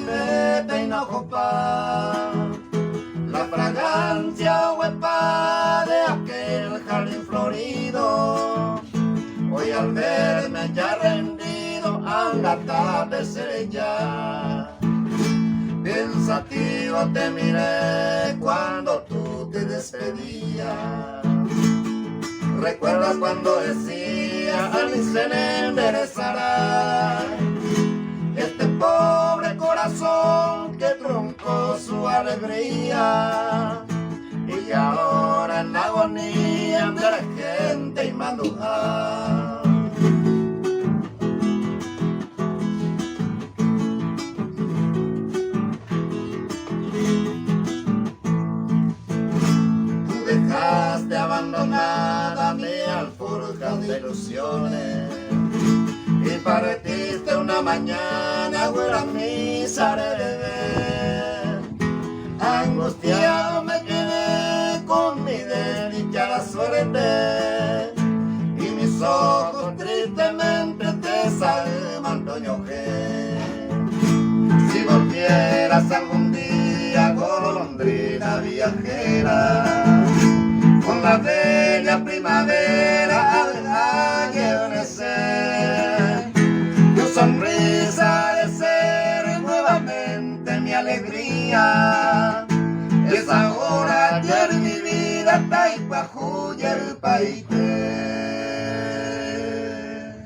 me peinó copa, la fragancia huepa de aquel jardín florido. Hoy al verme ya rendido a la atardecer ya, pensativo te miré cuando tú te despedías. ¿Recuerdas cuando decía al se enderezará este pobre corazón que truncó su alegría? Y ahora en la agonía de la gente y madrugar. Tú dejaste abandonada mi alforja de ilusiones y partiste una mañana, güera, mi sare de ver, angustiada